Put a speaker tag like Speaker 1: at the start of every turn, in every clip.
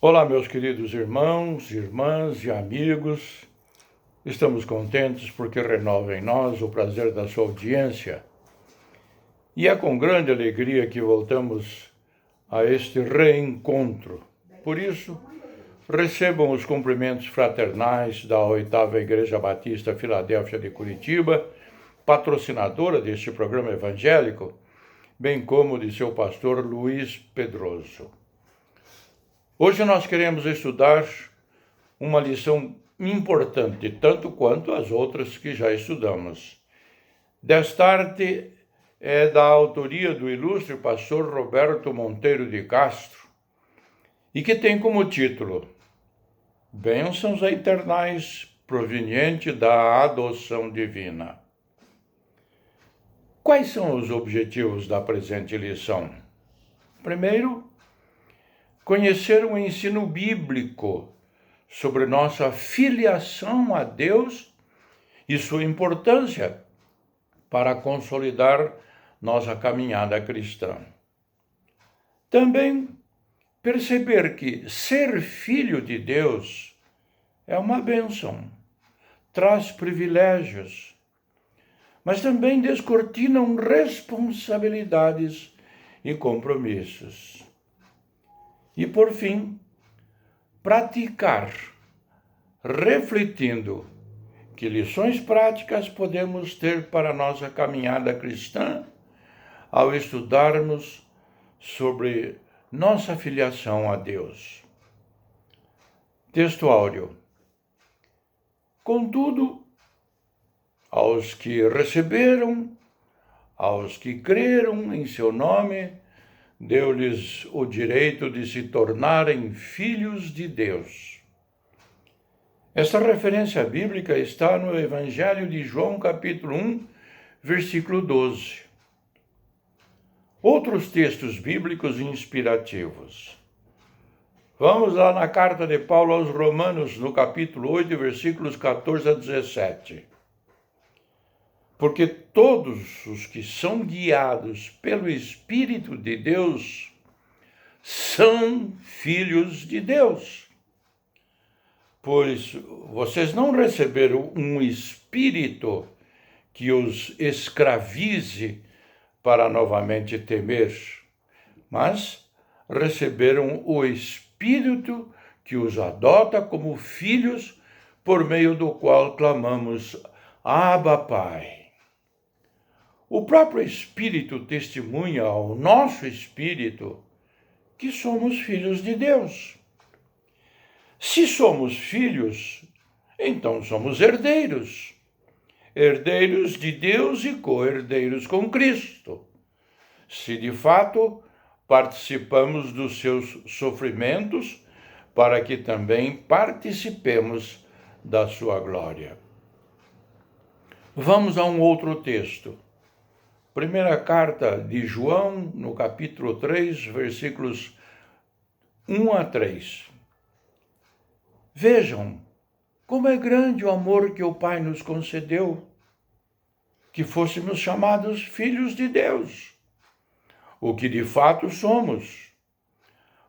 Speaker 1: Olá, meus queridos irmãos, irmãs e amigos. Estamos contentes porque renova em nós o prazer da sua audiência. E é com grande alegria que voltamos a este reencontro. Por isso, recebam os cumprimentos fraternais da 8ª Igreja Batista Filadélfia de Curitiba, patrocinadora deste programa evangélico, bem como de seu pastor Luiz Pedroso. Hoje nós queremos estudar uma lição importante, tanto quanto as outras que já estudamos. Desta arte é da autoria do ilustre pastor Roberto Monteiro de Castro e que tem como título Bênçãos Eternais proveniente da adoção divina. Quais são os objetivos da presente lição? Primeiro, conhecer o ensino bíblico sobre nossa filiação a Deus e sua importância para consolidar nossa caminhada cristã. Também perceber que ser filho de Deus é uma bênção, traz privilégios, mas também descortinam responsabilidades e compromissos. E, por fim, praticar, refletindo que lições práticas podemos ter para a nossa caminhada cristã ao estudarmos sobre nossa filiação a Deus. Texto áureo. Contudo, aos que receberam, aos que creram em seu nome, deu-lhes o direito de se tornarem filhos de Deus. Esta referência bíblica está no Evangelho de João, capítulo 1, versículo 12. Outros textos bíblicos inspirativos. Vamos lá na carta de Paulo aos Romanos, no capítulo 8, versículos 14 a 17. Porque todos os que são guiados pelo Espírito de Deus são filhos de Deus. Pois vocês não receberam um espírito que os escravize para novamente temer, mas receberam o Espírito que os adota como filhos, por meio do qual clamamos, Abba, Pai. O próprio Espírito testemunha ao nosso espírito que somos filhos de Deus. Se somos filhos, então somos herdeiros. Herdeiros de Deus e co-herdeiros com Cristo. Se de fato participamos dos seus sofrimentos, para que também participemos da sua glória. Vamos a um outro texto. Primeira carta de João, no capítulo 3, versículos 1 a 3. Vejam como é grande o amor que o Pai nos concedeu, que fôssemos chamados filhos de Deus, o que de fato somos.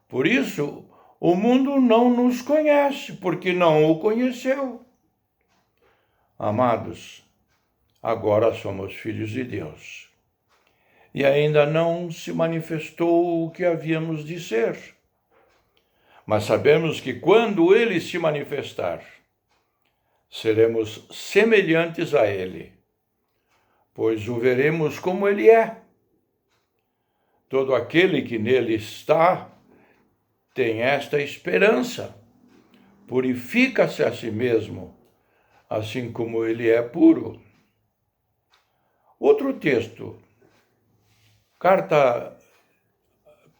Speaker 1: Por isso, o mundo não nos conhece, porque não o conheceu. Amados, agora somos filhos de Deus. E ainda não se manifestou o que havíamos de ser. Mas sabemos que quando ele se manifestar, seremos semelhantes a ele, pois o veremos como ele é. Todo aquele que nele está tem esta esperança, purifica-se a si mesmo, assim como ele é puro. Outro texto.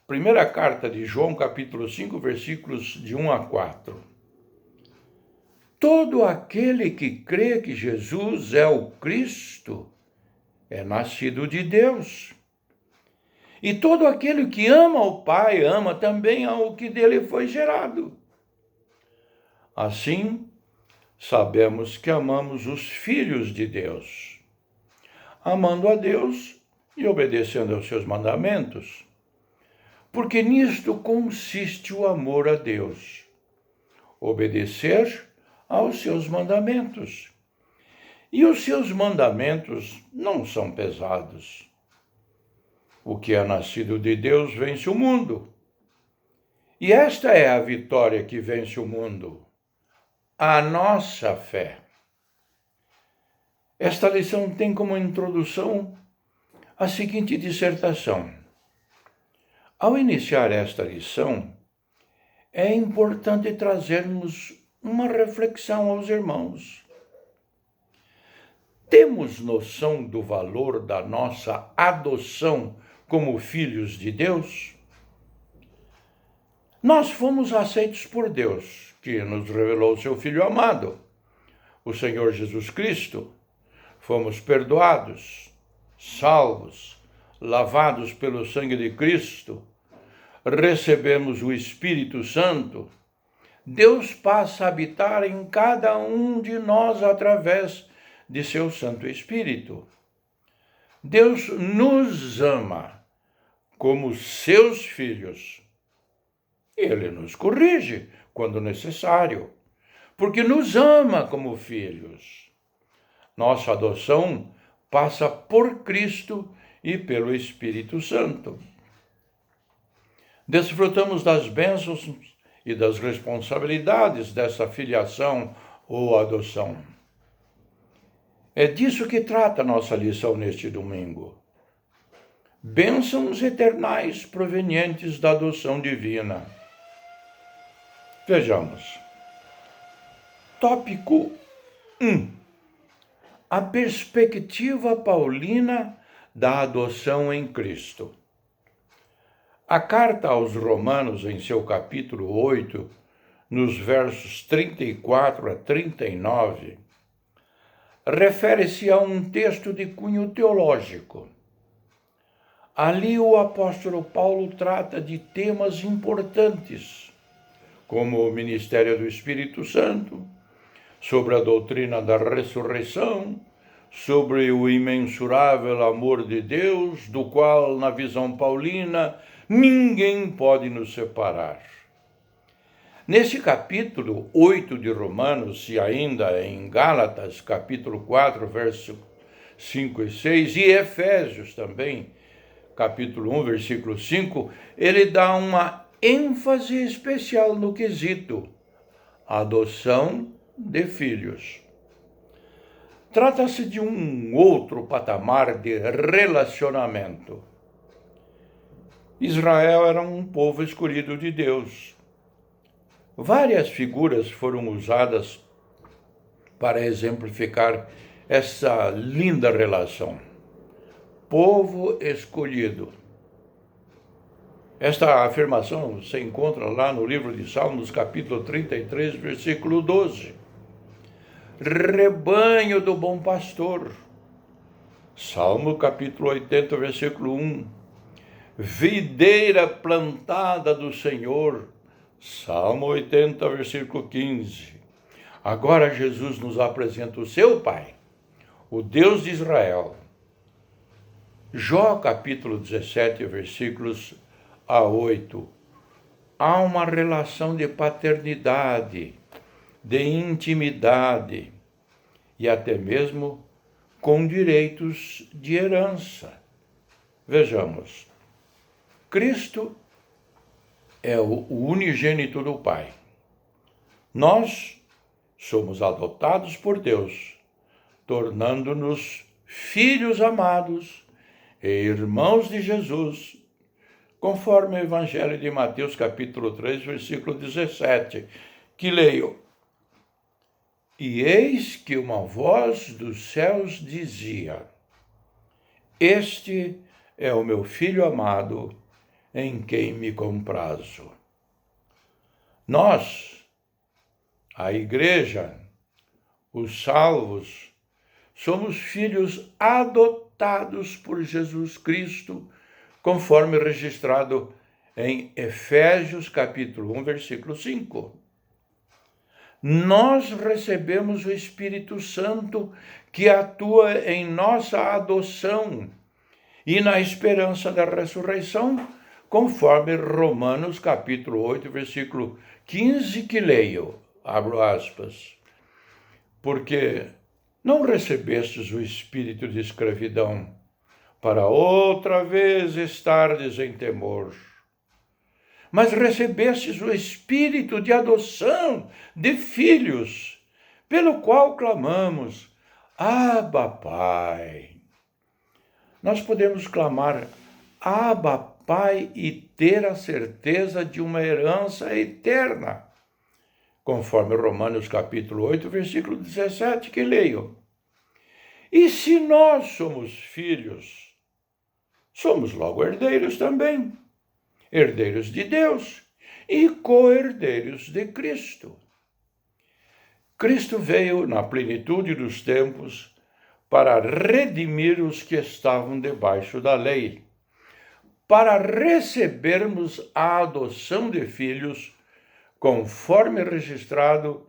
Speaker 1: Primeira carta de João, capítulo 5, versículos de 1 a 4. Todo aquele que crê que Jesus é o Cristo é nascido de Deus. E todo aquele que ama o Pai ama também ao que dele foi gerado. Assim, sabemos que amamos os filhos de Deus, amando a Deus e obedecendo aos seus mandamentos. porque nisto consiste o amor a Deus: obedecer aos seus mandamentos. E os seus mandamentos não são pesados. O que é nascido de Deus vence o mundo. E esta é a vitória que vence o mundo: a nossa fé. Esta lição tem como introdução a seguinte dissertação. Ao iniciar esta lição, é importante trazermos uma reflexão aos irmãos. Temos noção do valor da nossa adoção como filhos de Deus? Nós fomos aceitos por Deus, que nos revelou seu Filho amado, o Senhor Jesus Cristo. Fomos perdoados, salvos, lavados pelo sangue de Cristo, recebemos o Espírito Santo. Deus passa a habitar em cada um de nós através de seu Santo Espírito. Deus nos ama como seus filhos. Ele nos corrige quando necessário, porque nos ama como filhos. Nossa adoção passa por Cristo e pelo Espírito Santo. Desfrutamos das bênçãos e das responsabilidades dessa filiação ou adoção. É disso que trata nossa lição neste domingo. Bênçãos eternais provenientes da adoção divina. Vejamos. Tópico 1. A perspectiva paulina da adoção em Cristo. A carta aos Romanos, em seu capítulo 8, nos versos 34 a 39, refere-se a um texto de cunho teológico. Ali o apóstolo Paulo trata de temas importantes, como o ministério do Espírito Santo, sobre a doutrina da ressurreição, sobre o imensurável amor de Deus, do qual, na visão paulina, ninguém pode nos separar. Nesse capítulo 8 de Romanos, e ainda em Gálatas, capítulo 4, versos 5 e 6, e Efésios também, capítulo 1, versículo 5, ele dá uma ênfase especial no quesito adoção de filhos. Trata-se de um outro patamar de relacionamento. Israel era um povo escolhido de Deus. Várias figuras foram usadas para exemplificar essa linda relação. Povo escolhido. Esta afirmação se encontra lá no livro de Salmos, capítulo 33, versículo 12. Rebanho do bom pastor. Salmo, capítulo 80, versículo 1. Videira plantada do Senhor. Salmo 80, versículo 15. Agora Jesus nos apresenta o seu Pai, o Deus de Israel. Jó, capítulo 17, versículos a 8. Há uma relação de paternidade, de intimidade e até mesmo com direitos de herança. Vejamos, Cristo é o unigênito do Pai. Nós somos adotados por Deus, tornando-nos filhos amados e irmãos de Jesus, conforme o Evangelho de Mateus, capítulo 3, versículo 17, que leio. E eis que uma voz dos céus dizia: Este é o meu Filho amado, em quem me comprazo. Nós, a Igreja, os salvos, somos filhos adotados por Jesus Cristo, conforme registrado em Efésios, capítulo 1, versículo 5. Nós recebemos o Espírito Santo que atua em nossa adoção e na esperança da ressurreição, conforme Romanos capítulo 8, versículo 15, que leio, abro aspas, porque não recebestes o espírito de escravidão, para outra vez estardes em temor, mas recebestes o espírito de adoção de filhos, pelo qual clamamos, Abba, Pai. Nós podemos clamar, Abba, Pai, e ter a certeza de uma herança eterna, conforme Romanos capítulo 8, versículo 17, que leio. E se nós somos filhos, somos logo herdeiros também, herdeiros de Deus e co-herdeiros de Cristo. Cristo veio na plenitude dos tempos para redimir os que estavam debaixo da lei, para recebermos a adoção de filhos, conforme registrado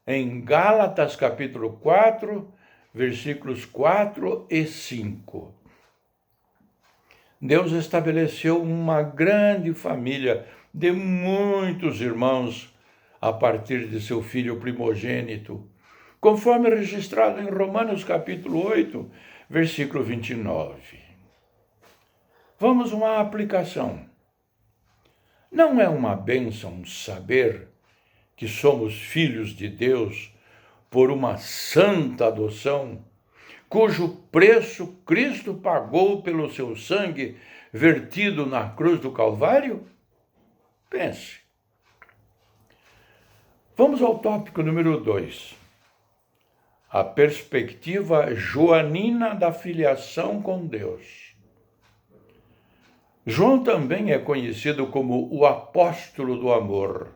Speaker 1: em Gálatas capítulo 4, versículos 4 e 5. Deus estabeleceu uma grande família de muitos irmãos a partir de seu filho primogênito, conforme registrado em Romanos capítulo 8, versículo 29. Vamos a uma aplicação. Não é uma bênção saber que somos filhos de Deus por uma santa adoção, cujo preço Cristo pagou pelo seu sangue vertido na cruz do Calvário? Pense. Vamos ao tópico número 2. A perspectiva joanina da filiação com Deus. João também é conhecido como o apóstolo do amor.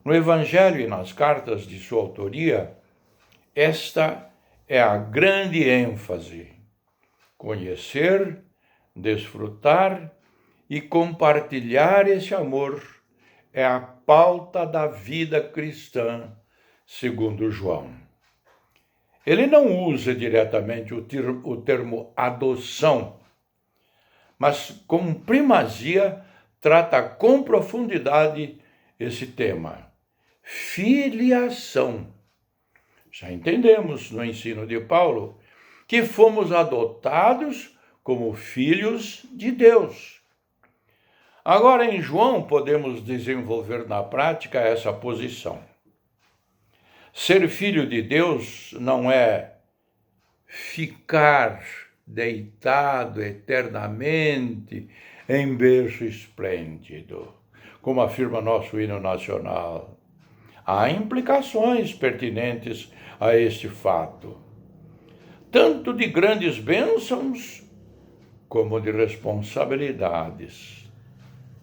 Speaker 1: No Evangelho e nas cartas de sua autoria, esta é a grande ênfase: conhecer, desfrutar e compartilhar esse amor é a pauta da vida cristã, segundo João. Ele não usa diretamente o termo adoção, mas com primazia trata com profundidade esse tema, filiação. Já entendemos no ensino de Paulo que fomos adotados como filhos de Deus. Agora, em João, podemos desenvolver na prática essa posição. Ser filho de Deus não é ficar deitado eternamente em berço esplêndido, como afirma nosso hino nacional. Há implicações pertinentes a este fato, tanto de grandes bênçãos como de responsabilidades.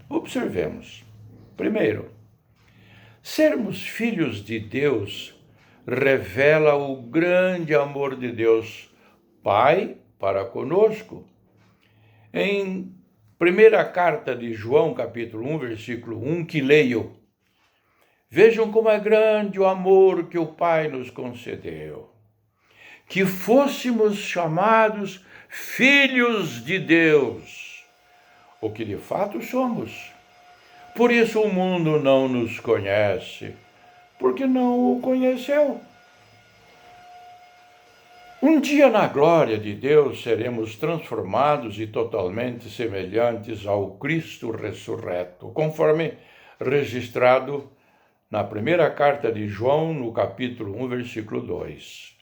Speaker 1: Observemos. Primeiro, sermos filhos de Deus revela o grande amor de Deus, Pai, para conosco. Em primeira carta de João, capítulo 1, versículo 1, que leio, vejam como é grande o amor que o Pai nos concedeu, que fôssemos chamados filhos de Deus, o que de fato somos. Por isso o mundo não nos conhece, porque não o conheceu. Um dia na glória de Deus seremos transformados e totalmente semelhantes ao Cristo ressurreto, conforme registrado na primeira carta de João, no capítulo 1, versículo 2.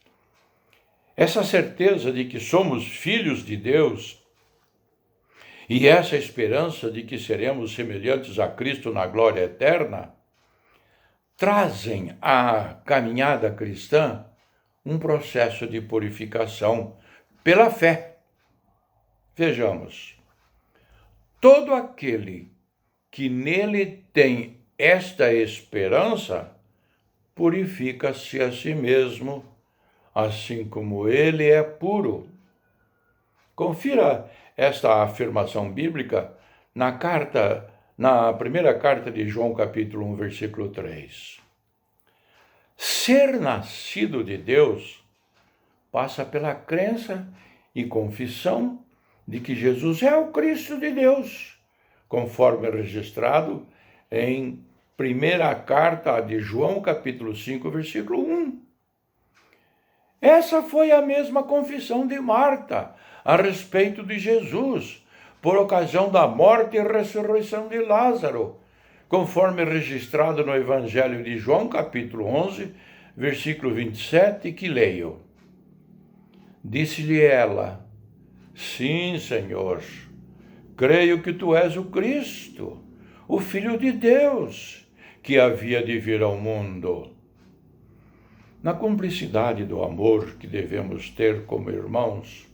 Speaker 1: Essa certeza de que somos filhos de Deus e essa esperança de que seremos semelhantes a Cristo na glória eterna trazem à caminhada cristã um processo de purificação pela fé. Vejamos, todo aquele que nele tem esta esperança purifica-se a si mesmo, assim como ele é puro. Confira esta afirmação bíblica na primeira carta de João, capítulo 1, versículo 3. Ser nascido de Deus passa pela crença e confissão de que Jesus é o Cristo de Deus, conforme registrado em primeira carta de João, capítulo 5, versículo 1. Essa foi a mesma confissão de Marta a respeito de Jesus, por ocasião da morte e ressurreição de Lázaro, conforme registrado no Evangelho de João, capítulo 11, versículo 27, que leio. Disse-lhe ela: Sim, Senhor, creio que tu és o Cristo, o Filho de Deus, que havia de vir ao mundo. Na cumplicidade do amor que devemos ter como irmãos,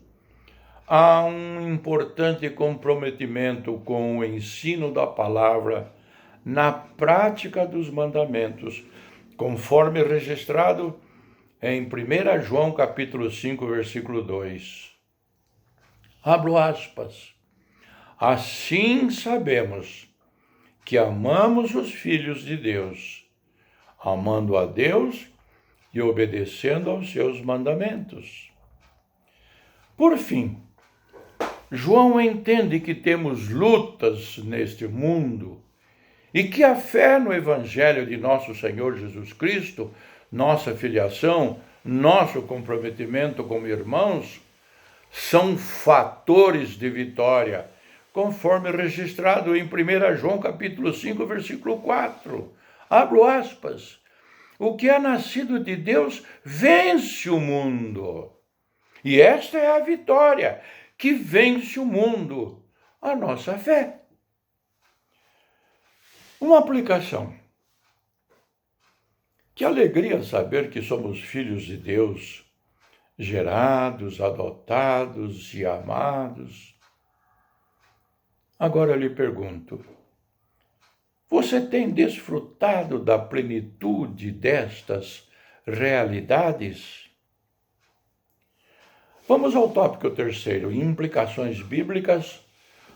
Speaker 1: há um importante comprometimento com o ensino da palavra na prática dos mandamentos, conforme registrado em 1 João capítulo 5, versículo 2. Abro aspas. Assim sabemos que amamos os filhos de Deus, amando a Deus e obedecendo aos seus mandamentos. Por fim, João entende que temos lutas neste mundo e que a fé no Evangelho de nosso Senhor Jesus Cristo, nossa filiação, nosso comprometimento como irmãos, são fatores de vitória, conforme registrado em 1 João capítulo 5, versículo 4. Abro aspas. O que é nascido de Deus vence o mundo. E esta é a vitória que vence o mundo, a nossa fé. Uma aplicação. Que alegria saber que somos filhos de Deus, gerados, adotados e amados. Agora eu lhe pergunto, você tem desfrutado da plenitude destas realidades? Vamos ao tópico terceiro, implicações bíblicas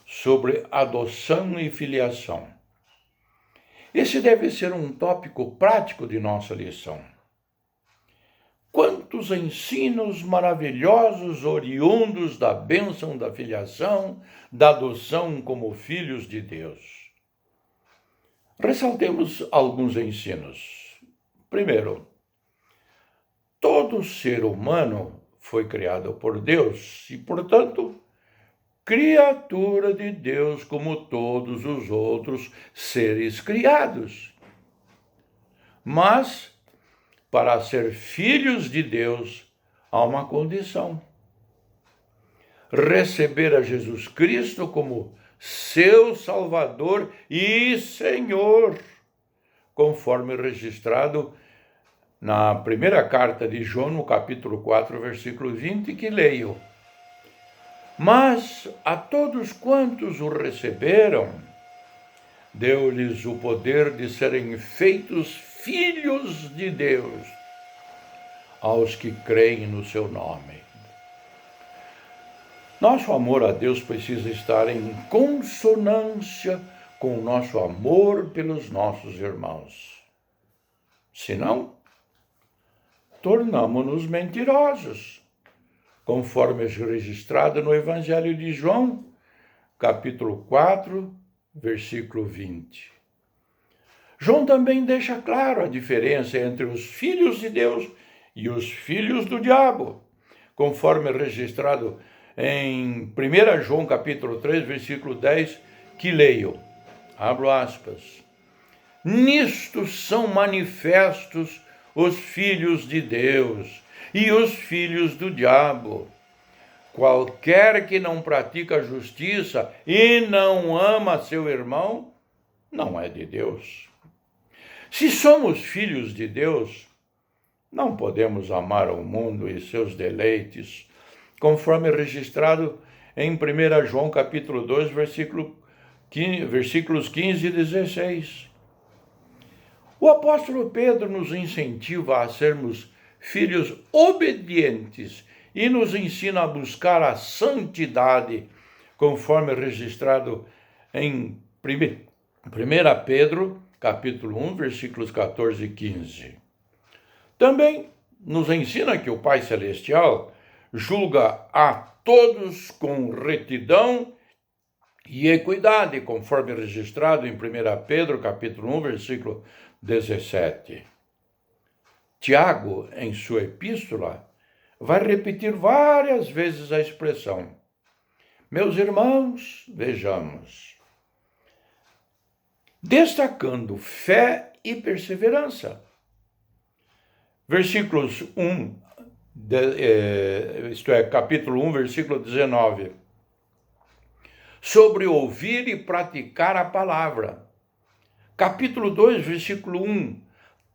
Speaker 1: sobre adoção e filiação. Esse deve ser um tópico prático de nossa lição. Quantos ensinos maravilhosos oriundos da bênção da filiação, da adoção como filhos de Deus. Ressaltemos alguns ensinos. Primeiro, todo ser humano foi criado por Deus e, portanto, criatura de Deus como todos os outros seres criados. Mas, para ser filhos de Deus, há uma condição: receber a Jesus Cristo como seu Salvador e Senhor, conforme registrado na primeira carta de João, no capítulo 4, versículo 20, que leio. Mas a todos quantos o receberam, deu-lhes o poder de serem feitos filhos de Deus, aos que creem no seu nome. Nosso amor a Deus precisa estar em consonância com o nosso amor pelos nossos irmãos. Senão, tornamo-nos mentirosos, conforme registrado no Evangelho de João, capítulo 4, versículo 20. João também deixa claro a diferença entre os filhos de Deus e os filhos do diabo, conforme registrado em 1 João capítulo 3, versículo 10, que leio, abro aspas, nisto são manifestos os filhos de Deus e os filhos do diabo. Qualquer que não pratica a justiça e não ama seu irmão, não é de Deus. Se somos filhos de Deus, não podemos amar o mundo e seus deleites, conforme registrado em 1 João capítulo 2, versículos 15 e 16. O apóstolo Pedro nos incentiva a sermos filhos obedientes e nos ensina a buscar a santidade, conforme registrado em 1 Pedro capítulo 1, versículos 14 e 15. Também nos ensina que o Pai Celestial julga a todos com retidão e equidade, conforme registrado em 1 Pedro, capítulo 1, versículo 17. Tiago, em sua epístola, vai repetir várias vezes a expressão: meus irmãos, vejamos, destacando fé e perseverança. Versículos 1, capítulo 1, versículo 19. Sobre ouvir e praticar a palavra. Capítulo 2, versículo 1.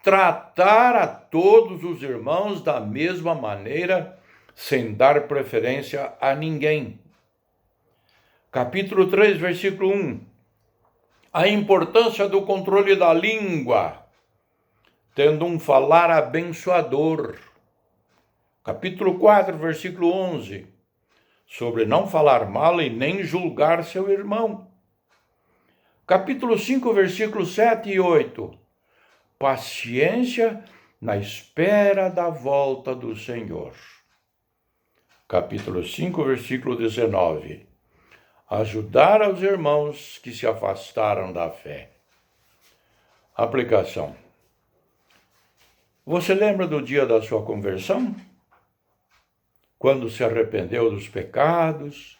Speaker 1: Tratar a todos os irmãos da mesma maneira, sem dar preferência a ninguém. Capítulo 3, versículo 1. A importância do controle da língua, tendo um falar abençoador. Capítulo 4, versículo 11. Sobre não falar mal e nem julgar seu irmão. Capítulo 5, versículos 7 e 8. Paciência na espera da volta do Senhor. Capítulo 5, versículo 19. Ajudar aos irmãos que se afastaram da fé. Aplicação. Você lembra do dia da sua conversão? Quando se arrependeu dos pecados,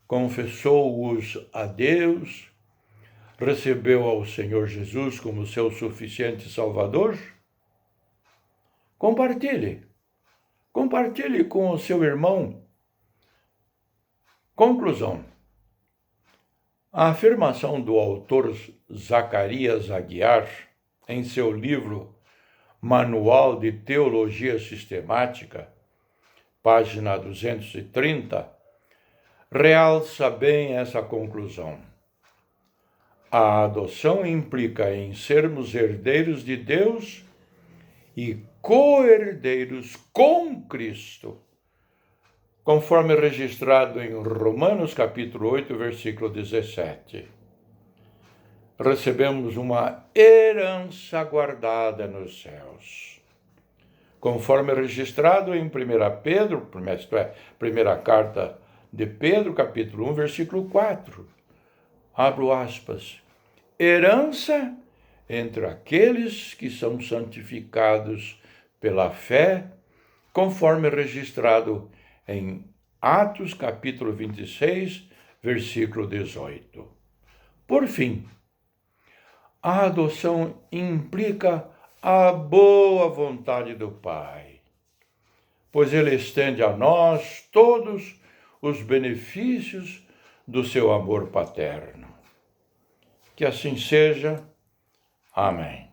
Speaker 1: confessou-os a Deus, recebeu ao Senhor Jesus como seu suficiente Salvador? Compartilhe com o seu irmão. Conclusão. A afirmação do autor Zacarias Aguiar, em seu livro Manual de Teologia Sistemática, página 230, realça bem essa conclusão. A adoção implica em sermos herdeiros de Deus e co-herdeiros com Cristo, conforme registrado em Romanos capítulo 8, versículo 17. Recebemos uma herança guardada nos céus, conforme registrado em 1 Pedro, primeira carta de Pedro, capítulo 1, versículo 4. Abro aspas. Herança entre aqueles que são santificados pela fé, conforme registrado em Atos, capítulo 26, versículo 18. Por fim, a adoção implica a boa vontade do Pai, pois Ele estende a nós todos os benefícios do seu amor paterno. Que assim seja. Amém.